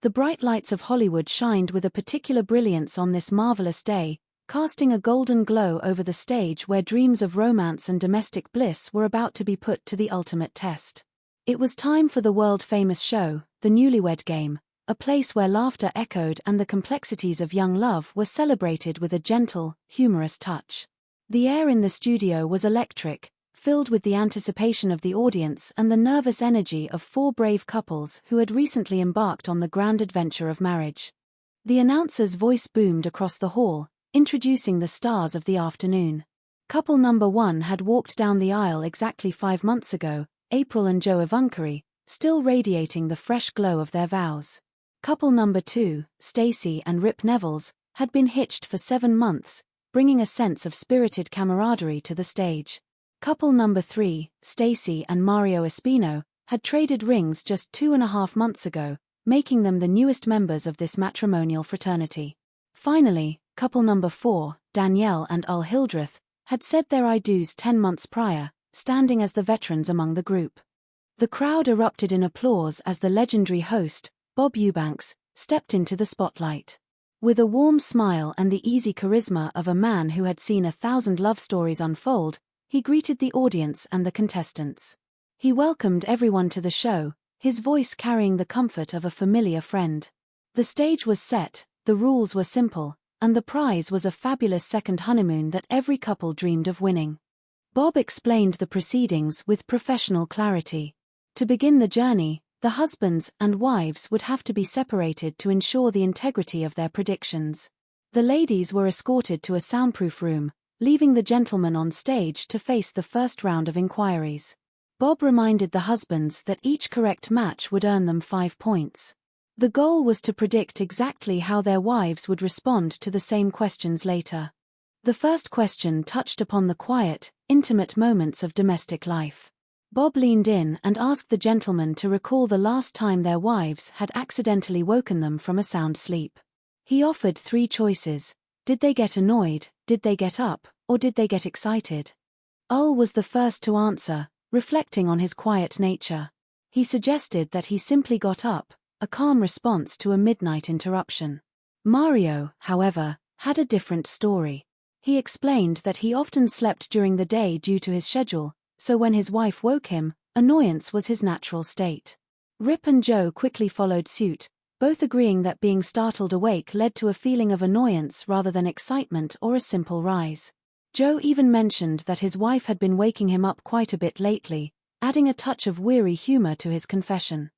The bright lights of Hollywood shined with a particular brilliance on this marvelous day, casting a golden glow over the stage where dreams of romance and domestic bliss were about to be put to the ultimate test. It was time for the world-famous show, the Newlywed Game, a place where laughter echoed and the complexities of young love were celebrated with a gentle, humorous touch. The air in the studio was electric, filled with the anticipation of the audience and the nervous energy of four brave couples who had recently embarked on the grand adventure of marriage. The announcer's voice boomed across the hall, introducing the stars of the afternoon. Couple number 1 had walked down the aisle exactly 5 months ago, April and Joe Evancheri, still radiating the fresh glow of their vows. Couple number 2, Stacey and Rip Nevels, had been hitched for 7 months, bringing a sense of spirited camaraderie to the stage. Couple number 3, Stacey and Mario Espino, had traded rings just 2.5 months ago, making them the newest members of this matrimonial fraternity. Finally, couple number 4, Danielle and Al Hildreth, had said their I do's 10 months prior, standing as the veterans among the group. The crowd erupted in applause as the legendary host, Bob Eubanks, stepped into the spotlight. With a warm smile and the easy charisma of a man who had seen 1,000 love stories unfold, he greeted the audience and the contestants. He welcomed everyone to the show, his voice carrying the comfort of a familiar friend. The stage was set, the rules were simple, and the prize was a fabulous second honeymoon that every couple dreamed of winning. Bob explained the proceedings with professional clarity. To begin the journey, the husbands and wives would have to be separated to ensure the integrity of their predictions. The ladies were escorted to a soundproof room, leaving the gentlemen on stage to face the first round of inquiries. Bob reminded the husbands that each correct match would earn them 5 points. The goal was to predict exactly how their wives would respond to the same questions later. The first question touched upon the quiet, intimate moments of domestic life. Bob leaned in and asked the gentlemen to recall the last time their wives had accidentally woken them from a sound sleep. He offered 3 choices. Did they get annoyed, did they get up, or did they get excited? Al was the first to answer, reflecting on his quiet nature. He suggested that he simply got up, a calm response to a midnight interruption. Mario, however, had a different story. He explained that he often slept during the day due to his schedule, so when his wife woke him, annoyance was his natural state. Rip and Joe quickly followed suit, both agreeing that being startled awake led to a feeling of annoyance rather than excitement or a simple rise. Joe even mentioned that his wife had been waking him up quite a bit lately, adding a touch of weary humor to his confession.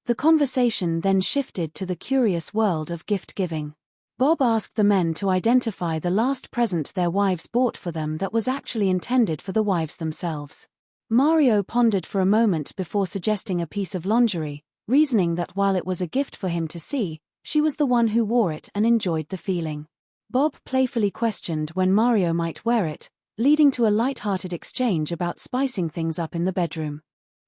The conversation then shifted to the curious world of gift-giving. Bob asked the men to identify the last present their wives bought for them that was actually intended for the wives themselves. Mario pondered for a moment before suggesting a piece of lingerie, reasoning that while it was a gift for him to see, she was the one who wore it and enjoyed the feeling. Bob playfully questioned when Mario might wear it, leading to a light-hearted exchange about spicing things up in the bedroom.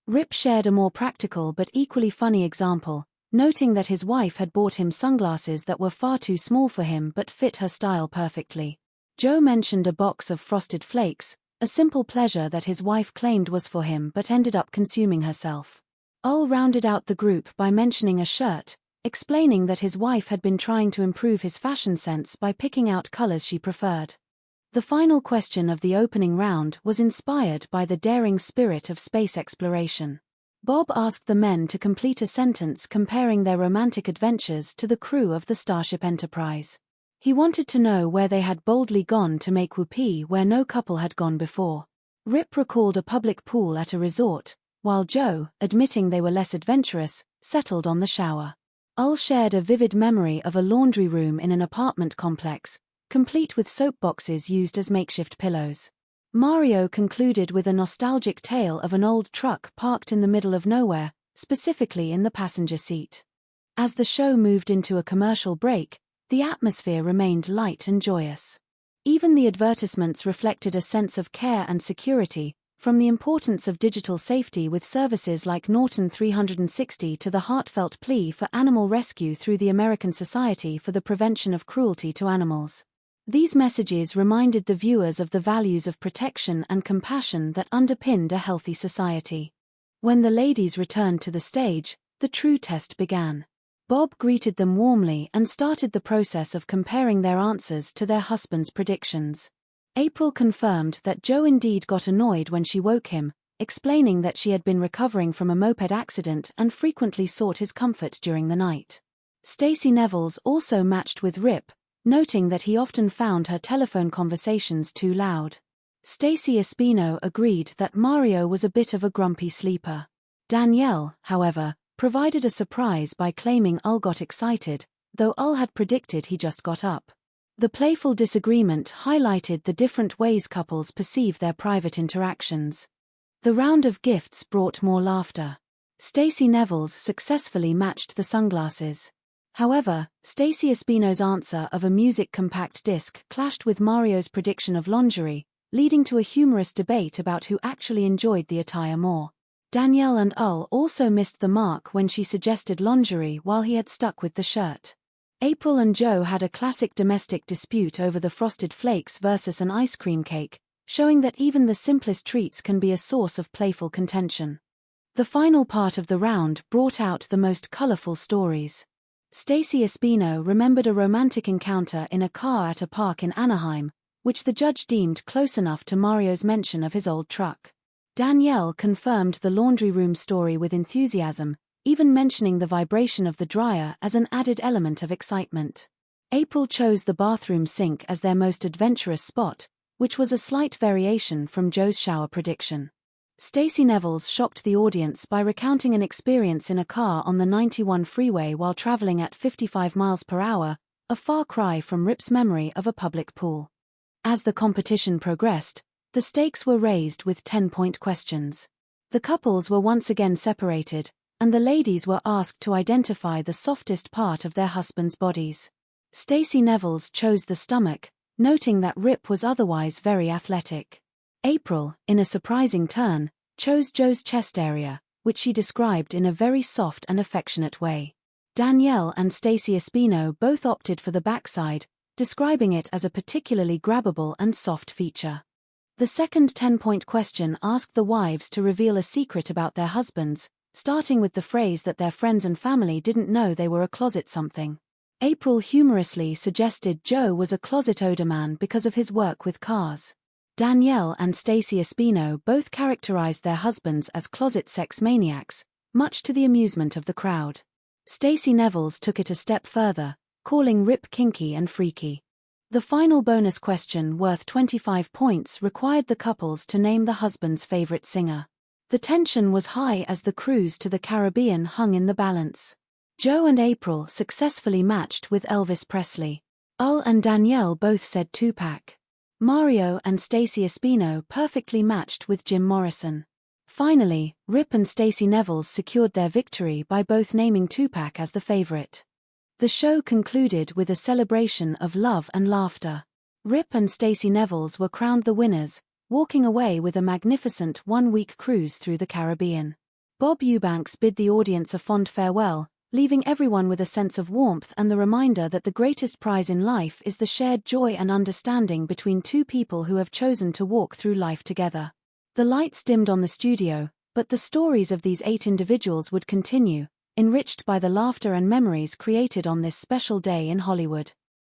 Rip shared a more practical but equally funny example, noting that his wife had bought him sunglasses that were far too small for him but fit her style perfectly. Joe mentioned a box of Frosted Flakes, a simple pleasure that his wife claimed was for him but ended up consuming herself. Al rounded out the group by mentioning a shirt, explaining that his wife had been trying to improve his fashion sense by picking out colors she preferred. The final question of the opening round was inspired by the daring spirit of space exploration. Bob asked the men to complete a sentence comparing their romantic adventures to the crew of the Starship Enterprise. He wanted to know where they had boldly gone to make whoopee where no couple had gone before. Rip recalled a public pool at a resort, while Joe, admitting they were less adventurous, settled on the shower. Al shared a vivid memory of a laundry room in an apartment complex, complete with soap boxes used as makeshift pillows. Mario concluded with a nostalgic tale of an old truck parked in the middle of nowhere, specifically in the passenger seat. As the show moved into a commercial break, the atmosphere remained light and joyous. Even the advertisements reflected a sense of care and security, from the importance of digital safety with services like Norton 360 to the heartfelt plea for animal rescue through the American Society for the Prevention of Cruelty to Animals. These messages reminded the viewers of the values of protection and compassion that underpinned a healthy society. When the ladies returned to the stage, the true test began. Bob greeted them warmly and started the process of comparing their answers to their husband's predictions. April confirmed that Joe indeed got annoyed when she woke him, explaining that she had been recovering from a moped accident and frequently sought his comfort during the night. Stacey Nevels also matched with Rip, noting that he often found her telephone conversations too loud. Stacey Espino agreed that Mario was a bit of a grumpy sleeper. Danielle, however, provided a surprise by claiming Ul got excited, though Ul had predicted he just got up. The playful disagreement highlighted the different ways couples perceive their private interactions. The round of gifts brought more laughter. Stacey Nevels successfully matched the sunglasses. However, Stacey Espino's answer of a music compact disc clashed with Mario's prediction of lingerie, leading to a humorous debate about who actually enjoyed the attire more. Danielle and Ul also missed the mark when she suggested lingerie while he had stuck with the shirt. April and Joe had a classic domestic dispute over the Frosted Flakes versus an ice cream cake, showing that even the simplest treats can be a source of playful contention. The final part of the round brought out the most colorful stories. Stacey Espino remembered a romantic encounter in a car at a park in Anaheim, which the judge deemed close enough to Mario's mention of his old truck. Danielle confirmed the laundry room story with enthusiasm, even mentioning the vibration of the dryer as an added element of excitement. April chose the bathroom sink as their most adventurous spot, which was a slight variation from Joe's shower prediction. Stacey Nevels shocked the audience by recounting an experience in a car on the 91 freeway while traveling at 55 miles per hour, a far cry from Rip's memory of a public pool. As the competition progressed, the stakes were raised with 10-point questions. The couples were once again separated, and the ladies were asked to identify the softest part of their husbands' bodies. Stacey Nevels chose the stomach, noting that Rip was otherwise very athletic. April, in a surprising turn, chose Joe's chest area, which she described in a very soft and affectionate way. Danielle and Stacey Espino both opted for the backside, describing it as a particularly grabbable and soft feature. The second 10-point question asked the wives to reveal a secret about their husbands, starting with the phrase that their friends and family didn't know they were a closet something. April humorously suggested Joe was a closet odor man because of his work with cars. Danielle and Stacey Espino both characterized their husbands as closet sex maniacs, much to the amusement of the crowd. Stacey Nevels took it a step further, calling Rip kinky and freaky. The final bonus question, worth 25 points, required the couples to name the husband's favorite singer. The tension was high as the cruise to the Caribbean hung in the balance. Joe and April successfully matched with Elvis Presley. Ul and Danielle both said Tupac. Mario and Stacey Espino perfectly matched with Jim Morrison. Finally, Rip and Stacey Nevels secured their victory by both naming Tupac as the favorite. The show concluded with a celebration of love and laughter. Rip and Stacey Nevels were crowned the winners, walking away with a magnificent one-week cruise through the Caribbean. Bob Eubanks bid the audience a fond farewell, leaving everyone with a sense of warmth and the reminder that the greatest prize in life is the shared joy and understanding between two people who have chosen to walk through life together. The lights dimmed on the studio, but the stories of these 8 individuals would continue, enriched by the laughter and memories created on this special day in Hollywood.